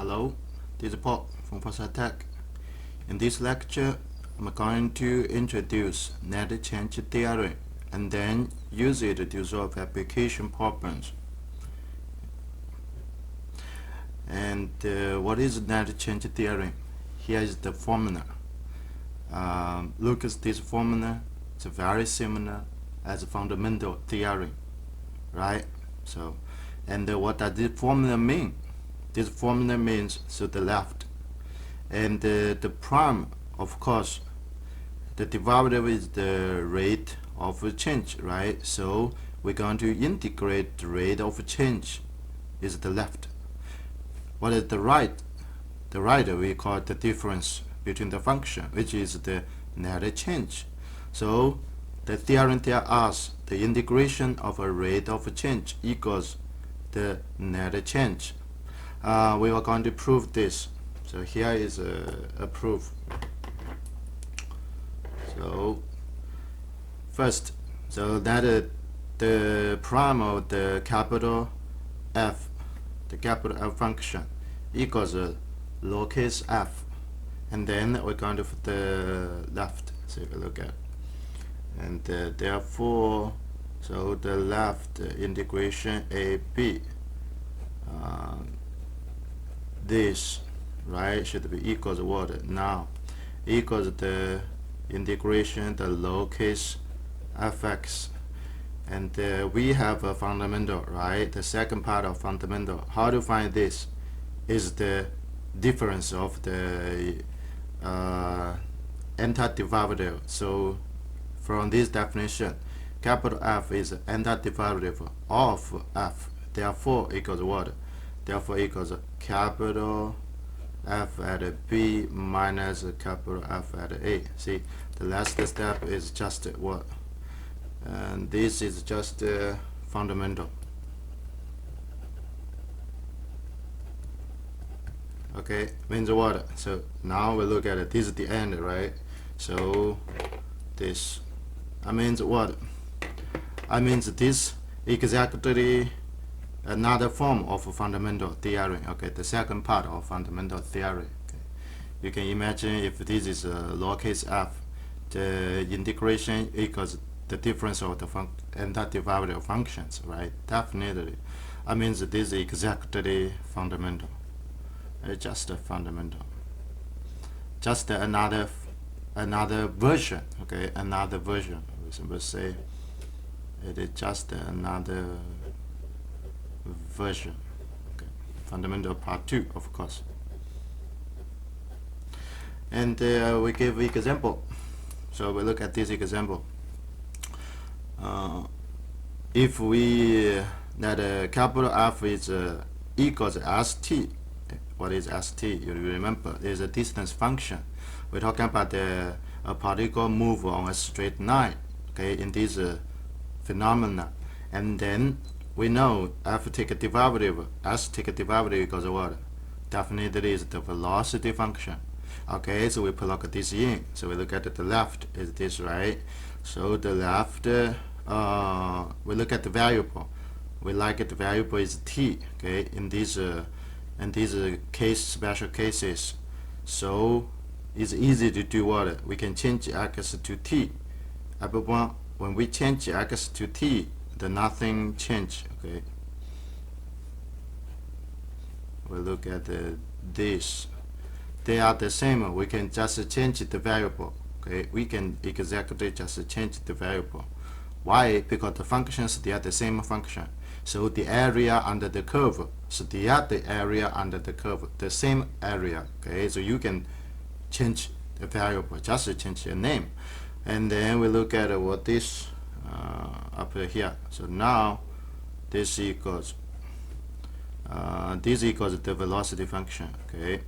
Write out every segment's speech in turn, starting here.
Hello, this is Paul from Foresight Tech. In this lecture, I'm going to introduce Net Change Theorem and then use it to solve application problems. And what is Net Change Theorem? Here is the formula. Look at this formula. It's very similar as Fundamental Theorem, right? So, and what does this formula mean? This formula means to the left, and the prime, of course, the derivative is the rate of change, right? So we're going to integrate the rate of change is the left. What is the right? The right we call it the difference between the function, which is the net change. So the theorem tells us the integration of a rate of change equals the net change. We are going to prove this. So here is a proof. So first, so that the prime of the capital F, the capital F function equals lowercase f, and then we're going to put the left. So if you look at, and therefore, so the left integration AB. This, right, should be equals what now? Equals the integration, the lowercase fx, and we have a fundamental, right? The second part of fundamental. How to find this is the difference of the antiderivative. So from this definition, capital F is antiderivative of f. Therefore equals what? Therefore equals capital F at B minus capital F at A. See, the last step is just what? And this is just fundamental. Okay, means what? So now we look at it. This is the end, right? So this, I means what? I means this exactly another form of fundamental theorem. Okay, the second part of fundamental theory. Okay. You can imagine if this is a lowercase f, the integration equals the difference of the antiderivative functions, right? Definitely. I mean this is exactly fundamental. Just a fundamental. Just another version. Okay, another version. We simply say it is just another version. Okay. Fundamental part 2, of course. And we give example. So we look at this example. If we that capital F is equals st. What is st? You remember, is a distance function. We're talking about a particle move on a straight line. Okay, in this phenomena, and then we know f take a derivative, s take a derivative equals what? Definitely is the velocity function. Okay, so we plug this in. So we look at the left is this, right? So the left, we look at the variable. We like it, the variable is t. Okay, in these case, special cases, so it's easy to do what? We can change x to t. But when we change x to t, the nothing change. Okay, we look at this. They are the same. We can just change the variable. Okay, we can exactly just change the variable. Why? Because the functions, they are the same function. So the area under the curve, so they are the area under the curve, the same area. Okay, so you can change the variable, just change the name. And then we look at what this up here. So now this equals the velocity function. Okay,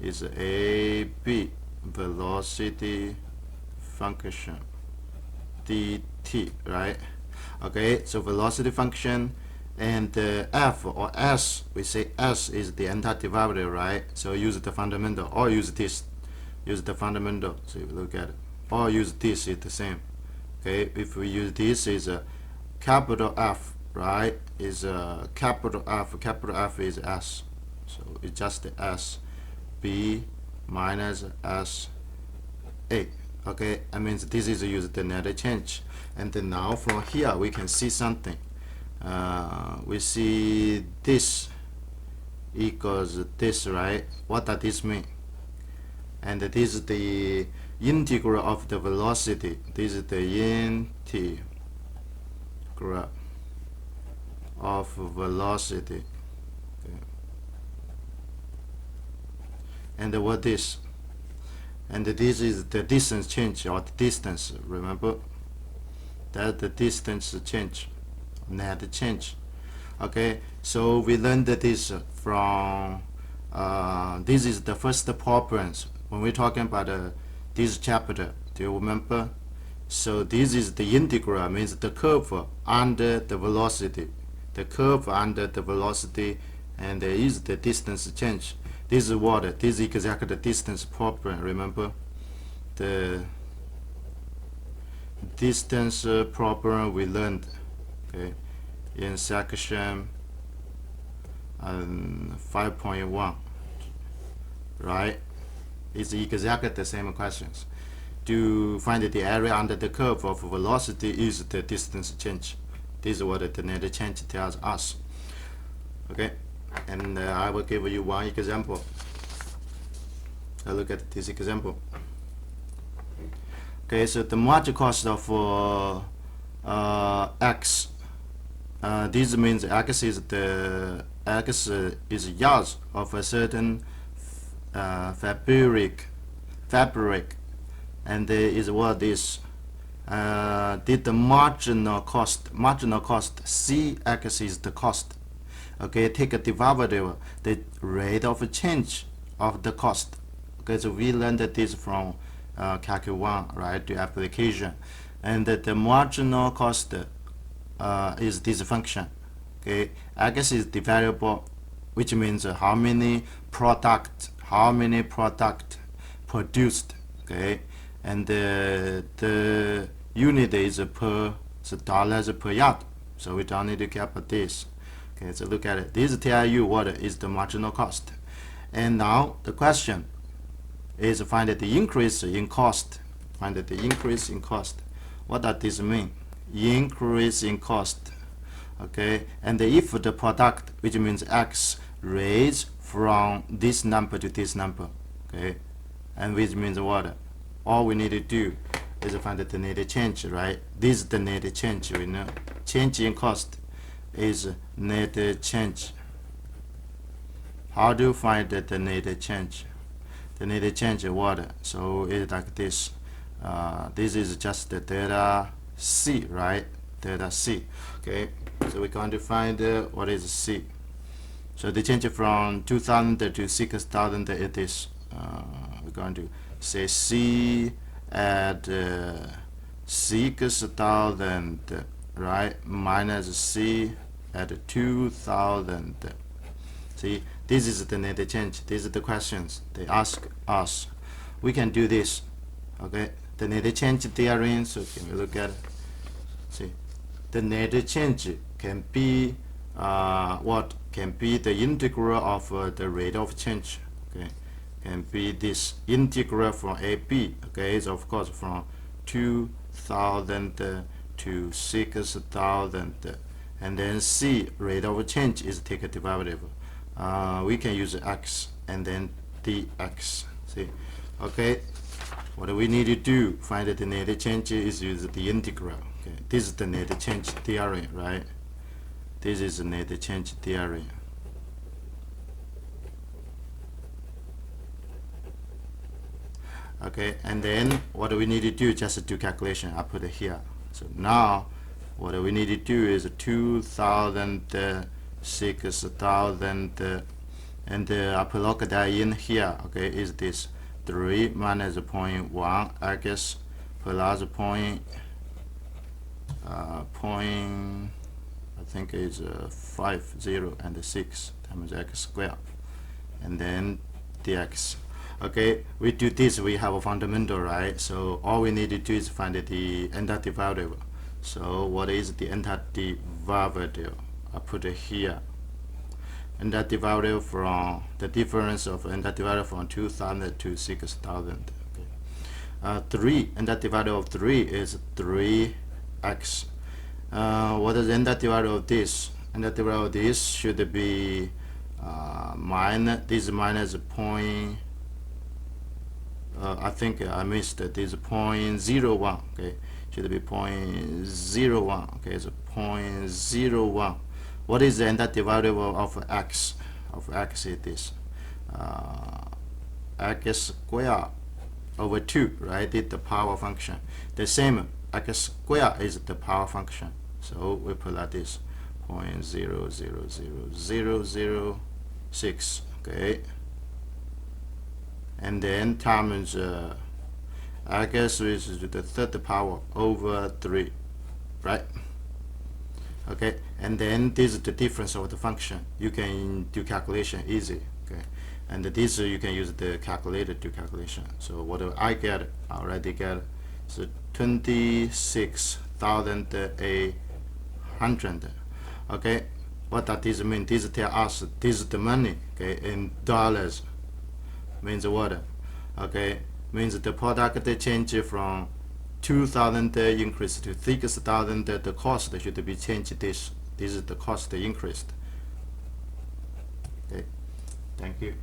is AB velocity function dt, right? Okay, so velocity function, and f or s, we say s is the antiderivative, right? So use the fundamental, or use this, use the fundamental. So if you look at it, or use this, is the same. Okay, if we use this is a capital F, right? Is a capital F is S. So it's just S B minus S A. Okay, that means this is use the net change. And then now from here we can see something. We see this equals this, right? What does this mean? And this is the integral of the velocity. This is the integral of velocity. Okay. And what this? And this is the distance change, or the distance. Remember that the distance change, net change. Okay, so we learned this from this is the first problems when we're talking about this chapter. Do you remember? So this is the integral, means the curve under the velocity. The curve under the velocity, and there is the distance change. This is what? This is exactly the distance problem. Remember the distance problem we learned, okay, in section 5.1, right? It's exactly the same questions. To find the area under the curve of velocity is the distance change. This is what the net change tells us. Okay, and I will give you one example. Look at this example. Okay, so the marginal cost of x. This means x is yards of a certain fabric, and is what is did the marginal cost Cx is the cost. Okay, take a derivative, the rate of change of the cost. Okay, so we learned this from Calc 1, right, to application, and the marginal cost is this function. Okay, X is the variable, which means how many product produced. Okay, and the unit is dollars per yard, so we don't need to care about this. Okay, so look at it. This tells you what is the marginal cost. And now the question is find the increase in cost. Find the increase in cost. What does this mean? Increase in cost. Okay, and if the product, which means X, raise from this number to this number, okay, and which means what? All we need to do is find the net change, right? This is the net change, we know. Change in cost is net change. How do you find the net change? The net change is what? So it's like this. This is just the delta C, right? Delta C. Okay, so we're going to find what is C. So the change from 2000 to 6000 it is. We're going to say C at 6000, right, minus C at 2000. See, this is the net change. These are the questions they ask us. We can do this. Okay, the net change theorem. So can we look at it? See, the net change can be what? Can be the integral of the rate of change. Okay, can be this integral from AB. Okay, so of course from 2000 to 6000, and then C, rate of change, is take a derivative. We can use x and then dx. See, okay. What we need to do, find the net change, is use the integral. Okay, this is the net change theorem, right? This is the net change theorem. Okay, and then what we need to do, just do calculation. I put it here. So now what we need to do is 2000, 6000, and I plug that in here. Okay, is this 3 minus 0.1 x plus point I think is 5, 0, and 6 times x squared, and then dx. Okay, we do this, we have a fundamental, right? So all we need to do is find the antiderivative. So what is the antiderivative? I put it here. and that divided from the difference of, and that divided from 2,000 to 6,000. Okay. 3, and that divided of 3 is 3x. What is n that divided of this? And that divided of this should be minus point. I think I missed this 0.01. Okay, should be 0.01. Okay, it's 0.01. What is the that divided of x? Of x is this x squared over 2, right? It's the power function. The same, x squared is the power function. So we put like this 0.000006. Okay, and then times I guess is the third power over 3, right? Okay, and then this is the difference of the function. You can do calculation easy. Okay, and this you can use the calculator to calculation. So what I get, I already get, so 26,800. Okay, what does this mean? This tell us this is the money. Okay, in dollars. Means what? Okay, means the product change from 2,000 increase to 6,000. The cost should be changed. This is the cost increased. Okay, thank you.